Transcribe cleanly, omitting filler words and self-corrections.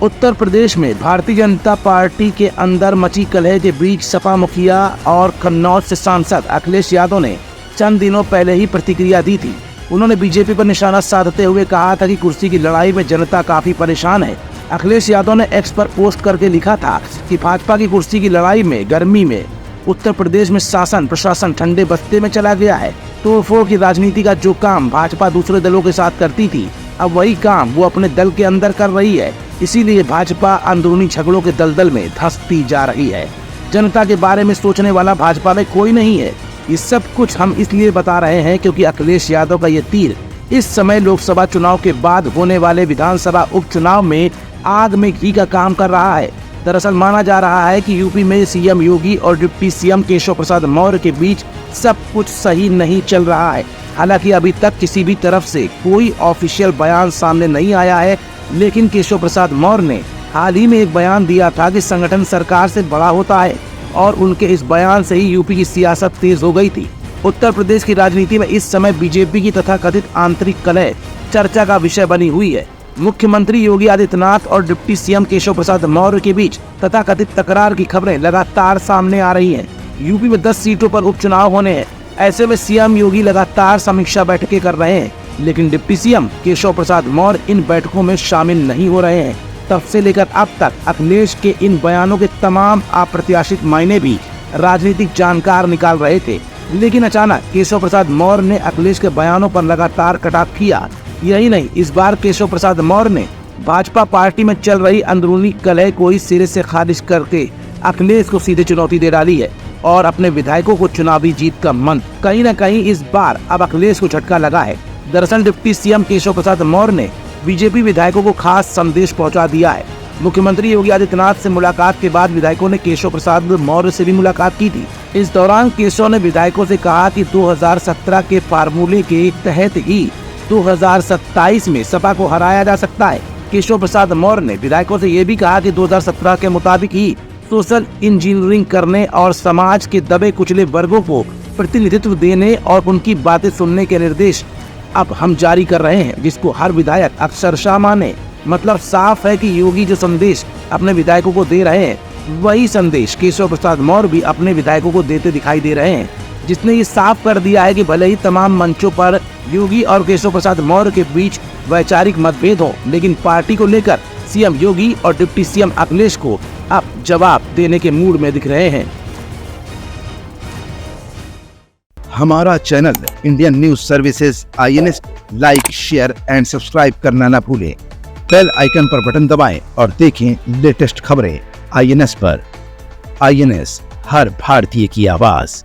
उत्तर प्रदेश में भारतीय जनता पार्टी के अंदर मची कलह के बीच सपा मुखिया और कन्नौज से सांसद अखिलेश यादव ने चंद दिनों पहले ही प्रतिक्रिया दी थी। उन्होंने बीजेपी पर निशाना साधते हुए कहा था कि कुर्सी की लड़ाई में जनता काफी परेशान है। अखिलेश यादव ने एक्स पर पोस्ट करके लिखा था कि भाजपा की कुर्सी की लड़ाई में गर्मी में उत्तर प्रदेश में शासन प्रशासन ठंडे बस्ते में चला गया है। तोड़फोड़ की राजनीति का जो काम भाजपा दूसरे दलों के साथ करती थी, अब वही काम वो अपने दल के अंदर कर रही है। इसीलिए भाजपा अंदरूनी झगड़ों के दलदल में धंसती जा रही है। जनता के बारे में सोचने वाला भाजपा में कोई नहीं है। ये सब कुछ हम इसलिए बता रहे हैं क्योंकि अखिलेश यादव का ये तीर इस समय लोकसभा चुनाव के बाद होने वाले विधानसभा उपचुनाव में आग में घी का काम कर रहा है। दरअसल माना जा रहा है कि यूपी में सीएम योगी और डिप्टी सीएम केशव प्रसाद मौर्य के बीच सब कुछ सही नहीं चल रहा है। हालांकि अभी तक किसी भी तरफ से कोई ऑफिशियल बयान सामने नहीं आया है, लेकिन केशव प्रसाद मौर्य ने हाल ही में एक बयान दिया था कि संगठन सरकार से बड़ा होता है और उनके इस बयान से ही यूपी की सियासत तेज हो गई थी। उत्तर प्रदेश की राजनीति में इस समय बीजेपी की तथाकथित आंतरिक कलह चर्चा का विषय बनी हुई है। मुख्यमंत्री योगी आदित्यनाथ और डिप्टी सीएम केशव प्रसाद मौर्य के बीच तथाकथित तकरार की खबरें लगातार सामने आ रही हैं। यूपी में 10 सीटों पर उपचुनाव होने हैं। ऐसे में सीएम योगी लगातार समीक्षा बैठकें कर रहे हैं, लेकिन डिप्टी सीएम केशव प्रसाद मौर्य इन बैठकों में शामिल नहीं हो रहे हैं। तब से लेकर अब तक अखिलेश के इन बयानों के तमाम अप्रत्याशित मायने भी राजनीतिक जानकार निकाल रहे थे, लेकिन अचानक केशव प्रसाद मौर्य ने अखिलेश के बयानों पर लगातार कटाक्ष किया। यही नहीं, इस बार केशव प्रसाद मौर्य ने भाजपा पार्टी में चल रही अंदरूनी कलह को ही सिरे से खारिज करके अखिलेश को सीधे चुनौती दे डाली है और अपने विधायकों को चुनावी जीत का मंत्र। कहीं न कहीं इस बार अब अखिलेश को झटका लगा है। दरअसल डिप्टी सीएम केशव प्रसाद मौर्य ने बीजेपी विधायकों को खास संदेश पहुंचा दिया है। मुख्यमंत्री योगी आदित्यनाथ से मुलाकात के बाद विधायकों ने केशव प्रसाद मौर्य से भी मुलाकात की थी। इस दौरान केशव ने विधायकों से कहा कि 2017 के फार्मूले के तहत ही 2027 में सपा को हराया जा सकता है। केशव प्रसाद मौर्य ने विधायकों से ये भी कहा कि 2017 के मुताबिक ही सोशल इंजीनियरिंग करने और समाज के दबे कुचले वर्गों को प्रतिनिधित्व देने और उनकी बातें सुनने के निर्देश अब हम जारी कर रहे हैं, जिसको हर विधायक अक्षरशः माने। मतलब साफ है कि योगी जो संदेश अपने विधायकों को दे रहे हैं, वही संदेश केशव प्रसाद मौर्य भी अपने विधायकों को देते दिखाई दे रहे हैं, जिसने ये साफ कर दिया है कि भले ही तमाम मंचों पर योगी और केशव प्रसाद मौर्य के बीच वैचारिक मतभेद हो, लेकिन पार्टी को लेकर सीएम योगी और डिप्टी सीएम अखिलेश को अब जवाब देने के मूड में दिख रहे हैं। हमारा channel Indian news services INS like, share and subscribe करना ना भूलें। बेल आइकन पर बटन दबाएं और देखें लेटेस्ट खबरें INS पर। INS, हर भारतीय की आवाज।